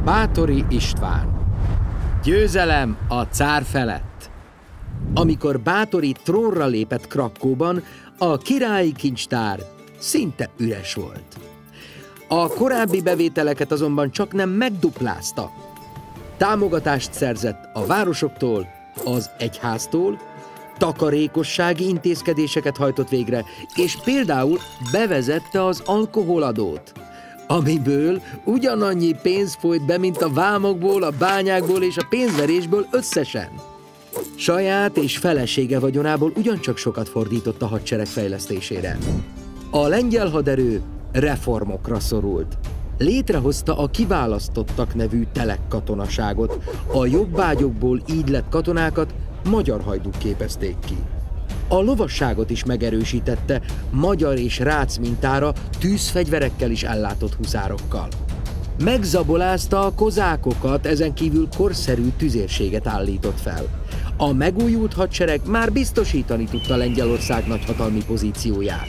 Báthori István. Győzelem a cár felett. Amikor Báthori trónra lépett Krakkóban, a királyi kincstár szinte üres volt. A korábbi bevételeket azonban csaknem megduplázta. Támogatást szerzett a városoktól, az egyháztól, takarékossági intézkedéseket hajtott végre, és például bevezette az alkoholadót, amiből ugyanannyi pénz folyt be, mint a vámokból, a bányákból és a pénzverésből összesen. Saját és felesége vagyonából ugyancsak sokat fordított a hadsereg fejlesztésére. A lengyel haderő reformokra szorult. Létrehozta a Kiválasztottak nevű telekkatonaságot. A jobbágyokból így lett katonákat magyar hajdúk képezték ki. A lovasságot is megerősítette, magyar és rác mintára tűzfegyverekkel is ellátott huszárokkal. Megzabolázta a kozákokat, ezen kívül korszerű tüzérséget állított fel. A megújult hadsereg már biztosítani tudta Lengyelország nagyhatalmi pozícióját.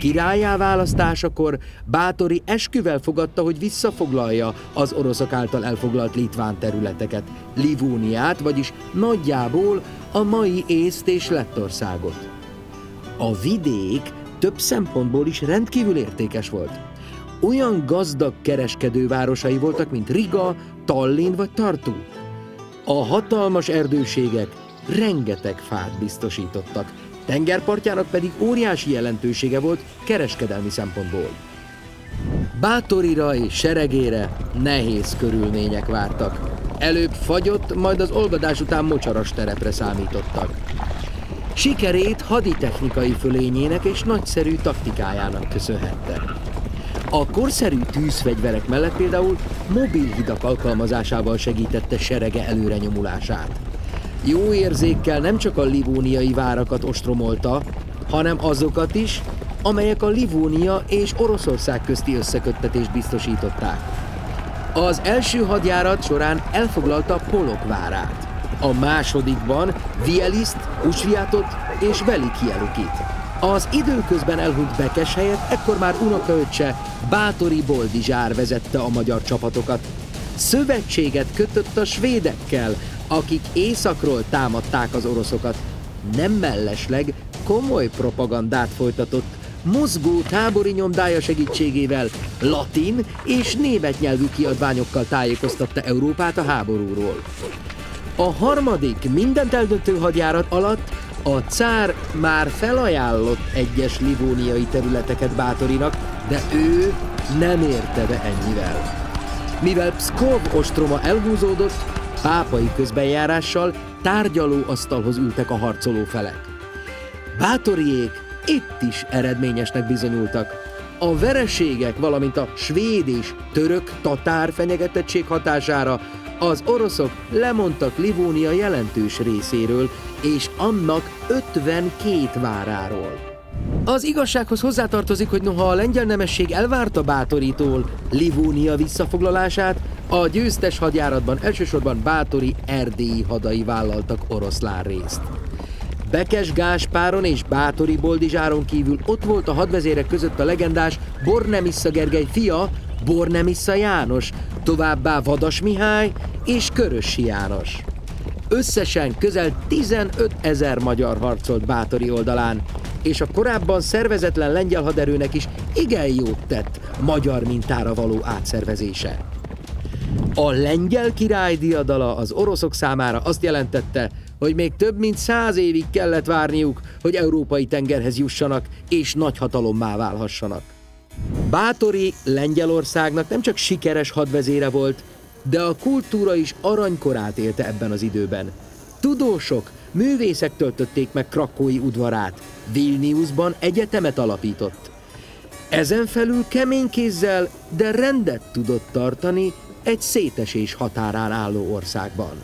Királlyá választásakor Báthori esküvel fogadta, hogy visszafoglalja az oroszok által elfoglalt litván területeket, Livóniát, vagyis nagyjából a mai Észt és Lettországot. A vidék több szempontból is rendkívül értékes volt. Olyan gazdag kereskedővárosai voltak, mint Riga, Tallinn vagy Tartu. A hatalmas erdőségek rengeteg fát biztosítottak, tengerpartjának pedig óriási jelentősége volt kereskedelmi szempontból. Báthorira és seregére nehéz körülmények vártak. Előbb fagyott, majd az olvadás után mocsaras terepre számítottak. Sikerét haditechnikai fölényének és nagyszerű taktikájának köszönhette. A korszerű tűzfegyverek mellett például mobilhidak alkalmazásával segítette serege előrenyomulását. Jó érzékkel nem csak a livóniai várakat ostromolta, hanem azokat is, amelyek a Livónia és Oroszország közti összeköttetést biztosították. Az első hadjárat során elfoglalta Polok várát, a másodikban Vieliszt, Usviatot és Velikielukit. Az időközben elhunyt Bekes helyett ekkor már unokaöccse Báthori Boldizsár vezette a magyar csapatokat. Szövetséget kötött a svédekkel, akik északról támadták az oroszokat. Nem mellesleg komoly propagandát folytatott, mozgó tábori nyomdája segítségével latin és német nyelvű kiadványokkal tájékoztatta Európát a háborúról. A harmadik mindent eldöntő hadjárat alatt a cár már felajánlott egyes livóniai területeket Báthorinak, de ő nem érte be ennyivel. Mivel Pszkov ostroma elhúzódott, pápai közbenjárással tárgyalóasztalhoz ültek a harcoló felek. Báthoriék itt is eredményesnek bizonyultak. A vereségek, valamint a svéd és török-tatár fenyegetettség hatására az oroszok lemondtak Livónia jelentős részéről, és annak 52 váráról. Az igazsághoz hozzátartozik, hogy noha a lengyel nemesség elvárta Báthoritól Livónia visszafoglalását, a győztes hadjáratban elsősorban Báthori erdélyi hadai vállaltak oroszlán részt. Bekes Gáspáron és Báthori Boldizsáron kívül ott volt a hadvezérek között a legendás Bornemissza Gergely fia, Bornemissza János, továbbá Vadas Mihály és Körössi János. Összesen közel 15 000 magyar harcolt Báthori oldalán, és a korábban szervezetlen lengyel haderőnek is igen jót tett magyar mintára való átszervezése. A lengyel király diadala az oroszok számára azt jelentette, hogy még több mint 100 évig kellett várniuk, hogy európai tengerhez jussanak és nagyhatalommá válhassanak. Báthori Lengyelországnak nem csak sikeres hadvezére volt, de a kultúra is aranykorát élte ebben az időben. Tudósok, művészek töltötték meg krakkói udvarát, Vilniusban egyetemet alapított. Ezen felül kemény kézzel, de rendet tudott tartani egy szétesés határán álló országban.